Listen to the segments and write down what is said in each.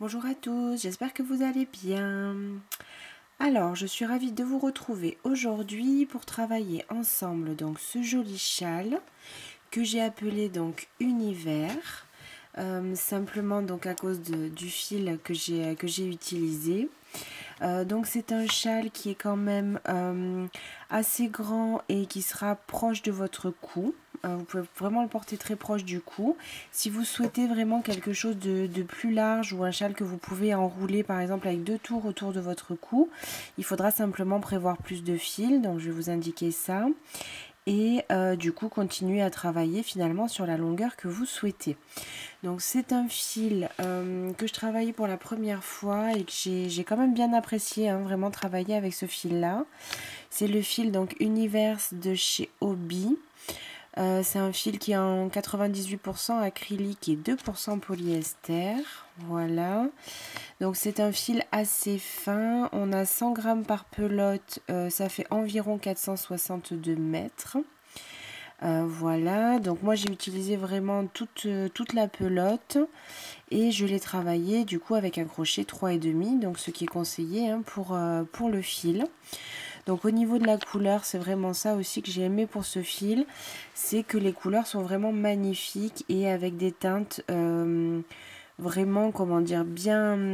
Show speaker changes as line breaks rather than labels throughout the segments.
Bonjour à tous, j'espère que vous allez bien. Alors, je suis ravie de vous retrouver aujourd'hui pour travailler ensemble donc ce joli châle que j'ai appelé donc Univers, simplement donc à cause du fil que j'ai utilisé. Donc c'est un châle qui est quand même assez grand et qui sera proche de votre cou. Vous pouvez vraiment le porter très proche du cou. Si vous souhaitez vraiment quelque chose de plus large ou un châle que vous pouvez enrouler par exemple avec 2 tours autour de votre cou, il faudra simplement prévoir plus de fil. Donc je vais vous indiquer ça. Et du coup continuer à travailler finalement sur la longueur que vous souhaitez. Donc c'est un fil que je travaillais pour la première fois et que j'ai quand même bien apprécié, hein, vraiment travailler avec ce fil là. C'est le fil donc Univers de chez Hobbii. C'est un fil qui est en 98% acrylique et 2% polyester. Voilà. Donc c'est un fil assez fin. On a 100 grammes par pelote. Ça fait environ 462 mètres. Voilà. Donc moi j'ai utilisé vraiment toute la pelote. Et je l'ai travaillé du coup avec un crochet 3,5. Donc ce qui est conseillé, hein, pour le fil. Donc au niveau de la couleur, c'est vraiment ça aussi que j'ai aimé pour ce fil. C'est que les couleurs sont vraiment magnifiques et avec des teintes vraiment, comment dire, bien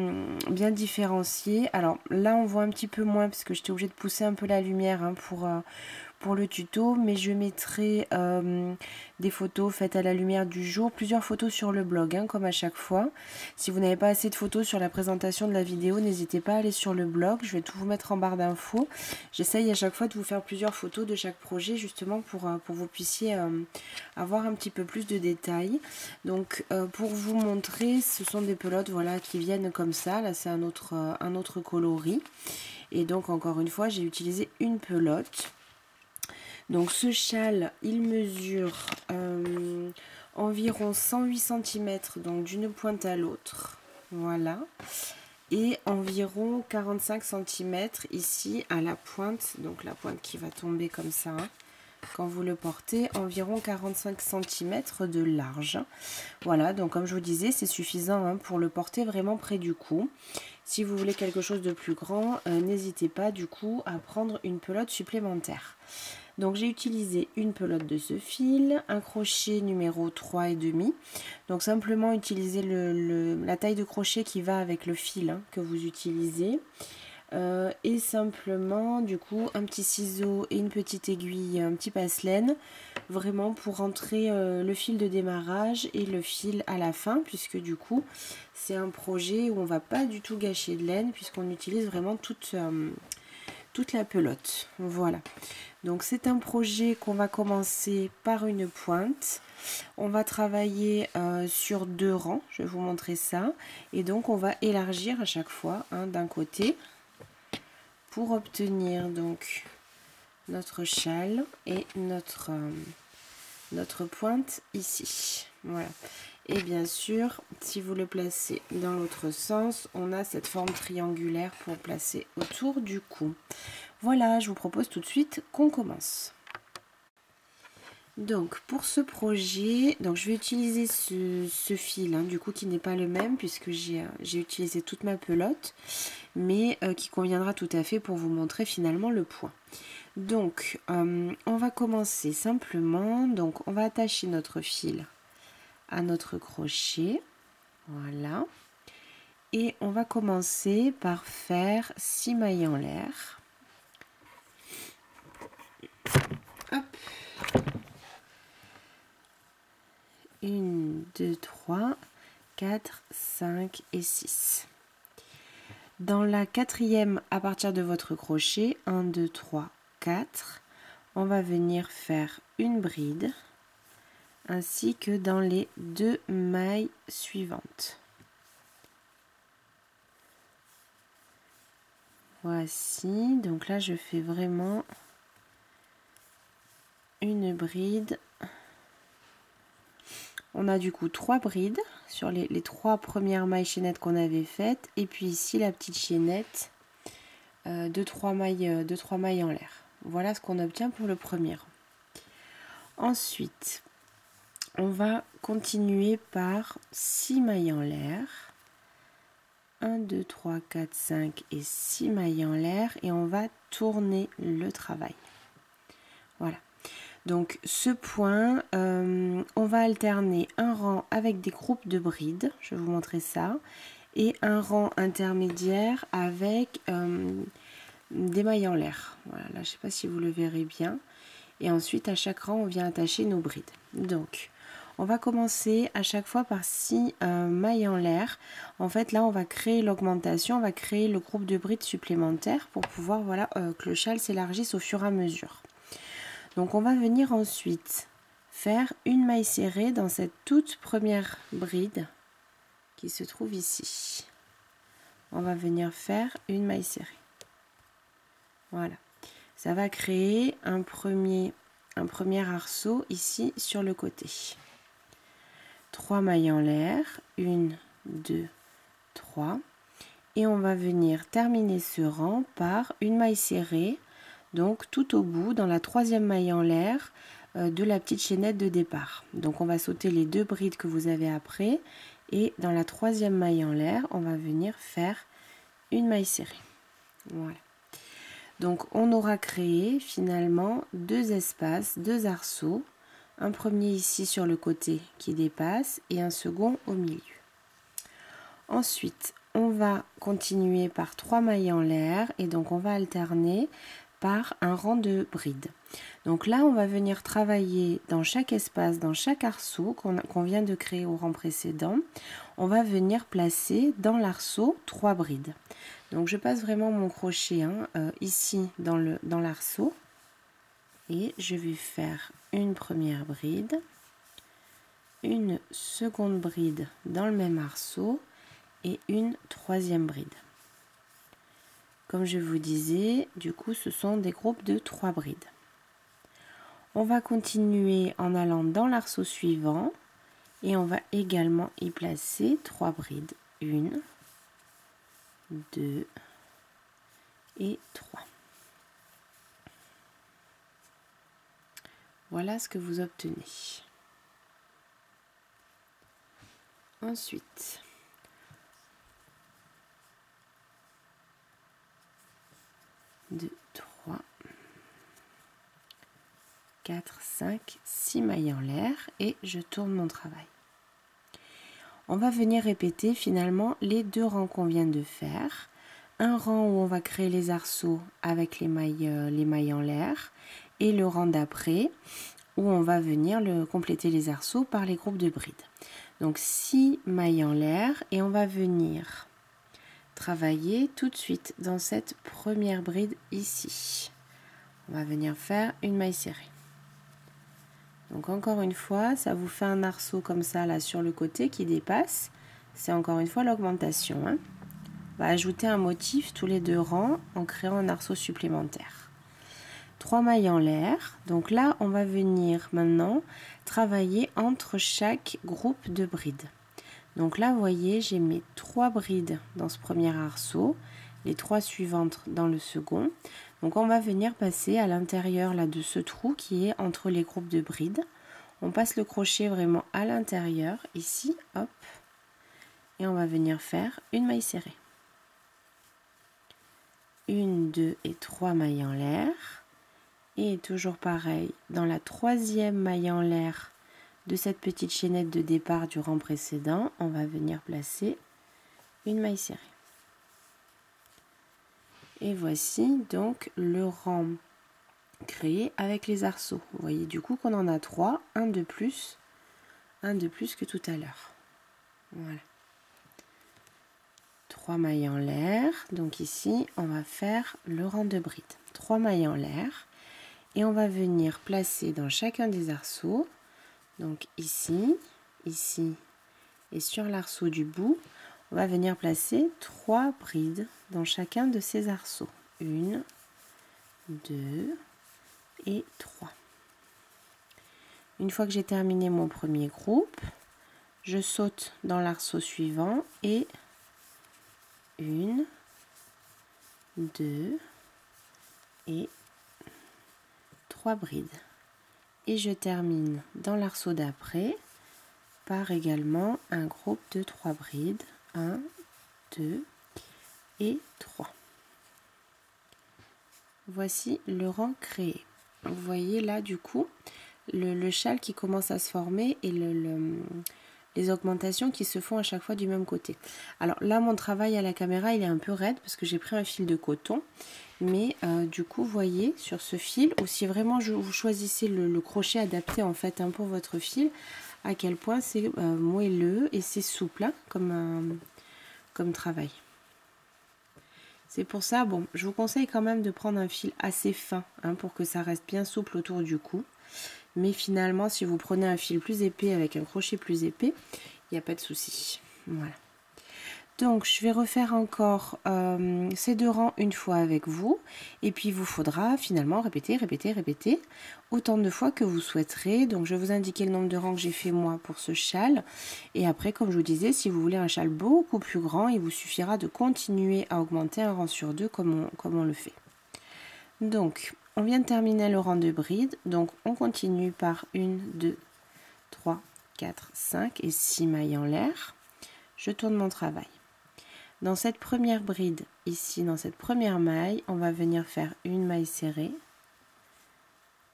différenciées. Alors là, on voit un petit peu moins parce que j'étais obligée de pousser un peu la lumière, hein, pour le tuto, mais je mettrai des photos faites à la lumière du jour, plusieurs photos sur le blog, hein, comme à chaque fois. Si vous n'avez pas assez de photos sur la présentation de la vidéo, n'hésitez pas à aller sur le blog, je vais tout vous mettre en barre d'infos. J'essaye à chaque fois de vous faire plusieurs photos de chaque projet, justement pour que vous puissiez avoir un petit peu plus de détails. Donc pour vous montrer, ce sont des pelotes, voilà, qui viennent comme ça. Là c'est un autre coloris. Et donc encore une fois, j'ai utilisé une pelote. Donc ce châle, il mesure environ 108 cm, donc d'une pointe à l'autre. Voilà. Et environ 45 cm ici à la pointe. Donc la pointe qui va tomber comme ça, hein, quand vous le portez, environ 45 cm de large. Voilà, donc comme je vous disais, c'est suffisant, hein, pour le porter vraiment près du cou. Si vous voulez quelque chose de plus grand, n'hésitez pas du coup à prendre une pelote supplémentaire. Donc j'ai utilisé une pelote de ce fil, un crochet numéro 3,5. Donc simplement utiliser la taille de crochet qui va avec le fil, hein, que vous utilisez. Et simplement du coup un petit ciseau et une petite aiguille, un petit passe-laine, vraiment pour rentrer le fil de démarrage et le fil à la fin, puisque du coup c'est un projet où on va pas du tout gâcher de laine puisqu'on utilise vraiment toute la pelote. Voilà, donc c'est un projet qu'on va commencer par une pointe. On va travailler sur 2 rangs, je vais vous montrer ça, et donc on va élargir à chaque fois, hein, d'un côté pour obtenir donc notre châle et notre pointe ici. Voilà. Et bien sûr, si vous le placez dans l'autre sens, on a cette forme triangulaire pour placer autour du cou. Voilà, je vous propose tout de suite qu'on commence. Donc pour ce projet, donc je vais utiliser ce fil, hein, du coup qui n'est pas le même puisque j'ai utilisé toute ma pelote, mais qui conviendra tout à fait pour vous montrer finalement le point. Donc on va commencer simplement, donc on va attacher notre fil à notre crochet, voilà, et on va commencer par faire 6 mailles en l'air. Hop. 1, 2, 3, 4, 5 et 6. Dans la quatrième, à partir de votre crochet, 1, 2, 3, 4, on va venir faire une bride, ainsi que dans les 2 mailles suivantes. Voici, donc là je fais vraiment une bride. On a du coup 3 brides sur les 3 premières mailles chaînettes qu'on avait faites, et puis ici la petite chaînette de 3 mailles en l'air. Voilà ce qu'on obtient pour le premier rang. Ensuite, on va continuer par 6 mailles en l'air. 1, 2, 3, 4, 5 et 6 mailles en l'air et on va tourner le travail. Voilà. Donc ce point, on va alterner un rang avec des groupes de brides, je vais vous montrer ça, et un rang intermédiaire avec des mailles en l'air. Voilà, là je ne sais pas si vous le verrez bien. Et ensuite à chaque rang on vient attacher nos brides. Donc on va commencer à chaque fois par 6 mailles en l'air. En fait là on va créer l'augmentation, on va créer le groupe de brides supplémentaires pour pouvoir voilà, que le châle s'élargisse au fur et à mesure. Donc on va venir ensuite faire une maille serrée dans cette toute première bride qui se trouve ici. On va venir faire une maille serrée. Voilà. Ça va créer un premier arceau ici sur le côté. 3 mailles en l'air, 1, 2, 3. Et on va venir terminer ce rang par une maille serrée, donc tout au bout, dans la 3e maille en l'air de la petite chaînette de départ. Donc on va sauter les 2 brides que vous avez après, et dans la 3e maille en l'air, on va venir faire une maille serrée. Voilà. Donc on aura créé finalement 2 espaces, 2 arceaux, un premier ici sur le côté qui dépasse et un second au milieu. Ensuite, on va continuer par 3 mailles en l'air et donc on va alterner par un rang de brides. Donc là, on va venir travailler dans chaque espace, dans chaque arceau qu'on vient de créer au rang précédent. On va venir placer dans l'arceau 3 brides. Donc je passe vraiment mon crochet ici dans l'arceau et je vais faire une première bride, une seconde bride dans le même arceau et une 3e bride. Comme je vous disais, du coup ce sont des groupes de 3 brides. On va continuer en allant dans l'arceau suivant et on va également y placer 3 brides. 1, 2 et 3. Voilà ce que vous obtenez. Ensuite, deux, 3, 4, 5, 6 mailles en l'air et je tourne mon travail. On va venir répéter finalement les 2 rangs qu'on vient de faire. Un rang où on va créer les arceaux avec les mailles en l'air et le rang d'après où on va venir compléter les arceaux par les groupes de brides. Donc 6 mailles en l'air et on va venir travailler tout de suite dans cette première bride ici. On va venir faire une maille serrée. Donc encore une fois, ça vous fait un arceau comme ça là sur le côté qui dépasse. C'est encore une fois l'augmentation. On va ajouter un motif tous les 2 rangs en créant un arceau supplémentaire. 3 mailles en l'air. Donc là, on va venir maintenant travailler entre chaque groupe de brides. Donc là, vous voyez, j'ai mes 3 brides dans ce premier arceau, les 3 suivantes dans le second. Donc on va venir passer à l'intérieur là de ce trou qui est entre les groupes de brides. On passe le crochet vraiment à l'intérieur, ici, hop, et on va venir faire une maille serrée. 1, 2 et 3 mailles en l'air. Et toujours pareil, dans la 3e maille en l'air de cette petite chaînette de départ du rang précédent, on va venir placer une maille serrée. Et voici donc le rang créé avec les arceaux. Vous voyez du coup qu'on en a 3, un de plus que tout à l'heure. Voilà. 3 mailles en l'air, donc ici on va faire le rang de brides. 3 mailles en l'air et on va venir placer dans chacun des arceaux, donc ici, ici et sur l'arceau du bout, on va venir placer 3 brides dans chacun de ces arceaux. 1, 2 et 3. Une fois que j'ai terminé mon premier groupe, je saute dans l'arceau suivant et 1, 2 et 3 brides. Et je termine dans l'arceau d'après par également un groupe de 3 brides. 1, 2 et 3. Voici le rang créé. Vous voyez là du coup le châle qui commence à se former et les augmentations qui se font à chaque fois du même côté. Alors là mon travail à la caméra il est un peu raide parce que j'ai pris un fil de coton, mais du coup vous voyez sur ce fil, ou si vraiment vous choisissez le crochet adapté en fait pour votre fil, à quel point c'est moelleux et c'est souple comme travail. C'est pour ça, bon, je vous conseille quand même de prendre un fil assez fin pour que ça reste bien souple autour du cou. Mais finalement, si vous prenez un fil plus épais avec un crochet plus épais, il n'y a pas de souci. Voilà. Donc, je vais refaire encore ces 2 rangs une fois avec vous. Et puis, il vous faudra finalement répéter autant de fois que vous souhaiterez. Donc, je vais vous indiquer le nombre de rangs que j'ai fait moi pour ce châle. Et après, comme je vous disais, si vous voulez un châle beaucoup plus grand, il vous suffira de continuer à augmenter un rang sur 2 comme on le fait. Donc, on vient de terminer le rang de bride. Donc, on continue par 1, 2, 3, 4, 5 et 6 mailles en l'air. Je tourne mon travail. Dans cette première bride, ici, dans cette première maille, on va venir faire une maille serrée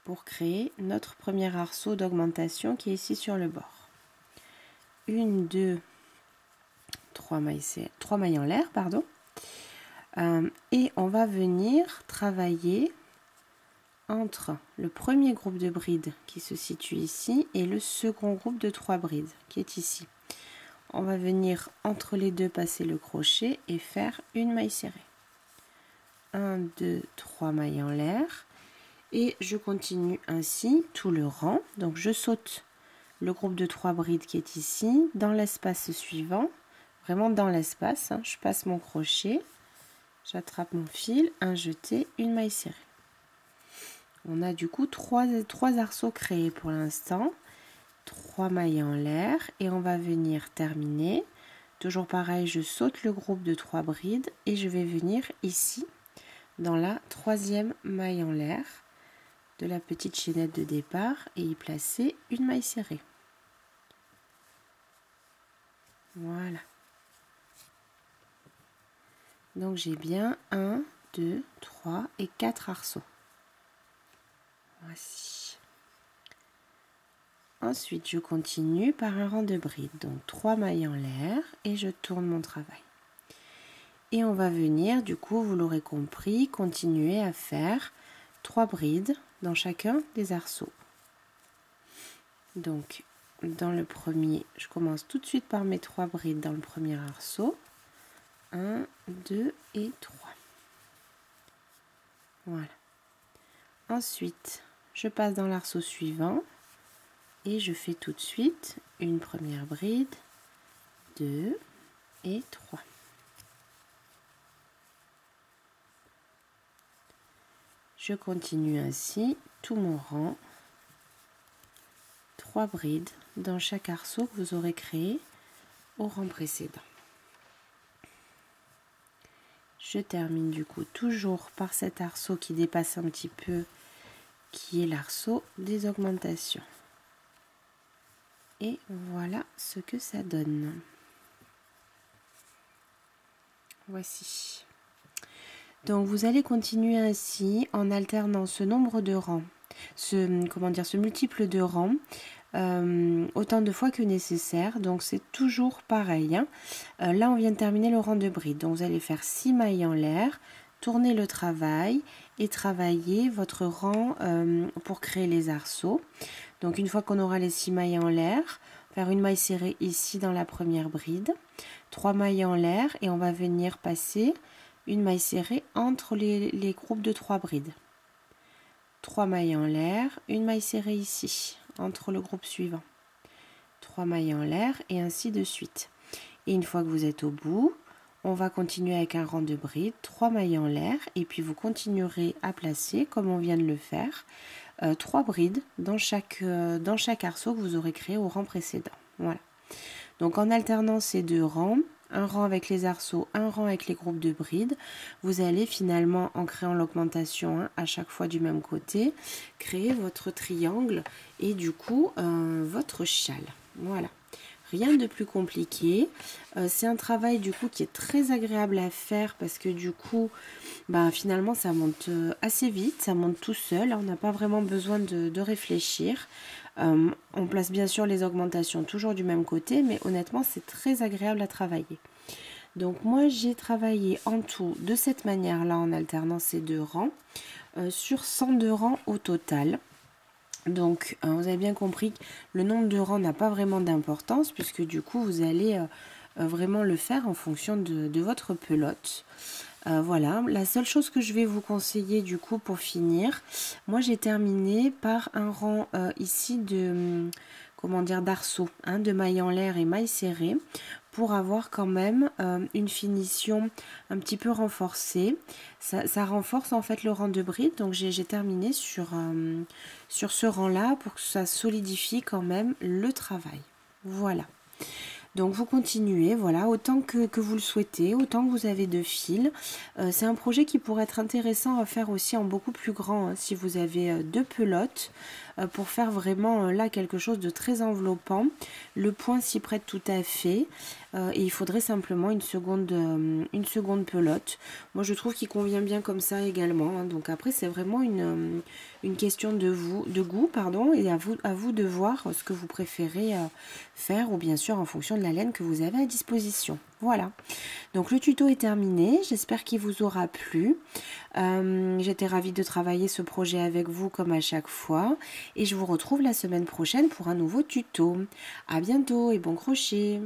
pour créer notre premier arceau d'augmentation qui est ici sur le bord. 1, 2, 3 mailles en l'air, pardon. Et on va venir travailler entre le premier groupe de brides qui se situe ici et le second groupe de 3 brides qui est ici. On va venir entre les deux passer le crochet et faire une maille serrée. 1, 2, 3 mailles en l'air. Et je continue ainsi tout le rang. Donc je saute le groupe de 3 brides qui est ici dans l'espace suivant. Vraiment dans l'espace. Je passe mon crochet. J'attrape mon fil, un jeté, une maille serrée. On a du coup 3 arceaux créés pour l'instant. 3 mailles en l'air et on va venir terminer. Toujours pareil, je saute le groupe de 3 brides et je vais venir ici dans la 3e maille en l'air de la petite chaînette de départ et y placer une maille serrée. Voilà. Donc j'ai bien 1, 2, 3 et 4 arceaux. Voici. Ensuite, je continue par un rang de brides, donc 3 mailles en l'air et je tourne mon travail. Et on va venir, du coup, vous l'aurez compris, continuer à faire 3 brides dans chacun des arceaux. Donc, dans le premier, je commence tout de suite par mes 3 brides dans le premier arceau. 1, 2 et 3. Voilà. Ensuite, je passe dans l'arceau suivant. Et je fais tout de suite une première bride, 2 et 3. Je continue ainsi tout mon rang, 3 brides dans chaque arceau que vous aurez créé au rang précédent. Je termine du coup toujours par cet arceau qui dépasse un petit peu, qui est l'arceau des augmentations. Et voilà ce que ça donne. Voici. Donc vous allez continuer ainsi en alternant ce nombre de rangs, ce multiple de rangs, autant de fois que nécessaire. Donc c'est toujours pareil. Là on vient de terminer le rang de bride. Donc vous allez faire 6 mailles en l'air, tourner le travail et travailler votre rang pour créer les arceaux. Donc une fois qu'on aura les 6 mailles en l'air, faire une maille serrée ici dans la première bride, 3 mailles en l'air et on va venir passer une maille serrée entre les groupes de 3 brides. 3 mailles en l'air, une maille serrée ici entre le groupe suivant. 3 mailles en l'air et ainsi de suite. Et une fois que vous êtes au bout, on va continuer avec un rang de brides, 3 mailles en l'air et puis vous continuerez à placer, comme on vient de le faire, 3 brides dans chaque arceau que vous aurez créé au rang précédent. Voilà. Donc en alternant ces 2 rangs, un rang avec les arceaux, un rang avec les groupes de brides, vous allez finalement, en créant l'augmentation à chaque fois du même côté, créer votre triangle et du coup votre châle. Voilà. Rien de plus compliqué. C'est un travail du coup qui est très agréable à faire parce que du coup, finalement ça monte assez vite, ça monte tout seul. On n'a pas vraiment besoin de réfléchir. On place bien sûr les augmentations toujours du même côté, mais honnêtement c'est très agréable à travailler. Donc moi j'ai travaillé en tout de cette manière-là en alternant ces 2 rangs sur 102 rangs au total. Donc vous avez bien compris que le nombre de rangs n'a pas vraiment d'importance puisque du coup vous allez vraiment le faire en fonction de votre pelote. Voilà, la seule chose que je vais vous conseiller du coup pour finir, moi j'ai terminé par un rang ici de, comment dire, d'arceaux, de mailles en l'air et mailles serrées pour avoir quand même une finition un petit peu renforcée. Ça renforce en fait le rang de bride, donc j'ai terminé sur ce rang là pour que ça solidifie quand même le travail. Voilà. Donc vous continuez, voilà, autant que vous le souhaitez, autant que vous avez de fils. C'est un projet qui pourrait être intéressant à faire aussi en beaucoup plus grand, si vous avez 2 pelotes, pour faire vraiment là quelque chose de très enveloppant. Le point s'y prête tout à fait, et il faudrait simplement une seconde pelote. Moi je trouve qu'il convient bien comme ça également, donc après c'est vraiment une question de goût, pardon, et à vous de voir ce que vous préférez faire, ou bien sûr en fonction de la laine que vous avez à disposition. Voilà, donc le tuto est terminé, j'espère qu'il vous aura plu. J'étais ravie de travailler ce projet avec vous comme à chaque fois, et je vous retrouve la semaine prochaine pour un nouveau tuto. À bientôt et bon crochet.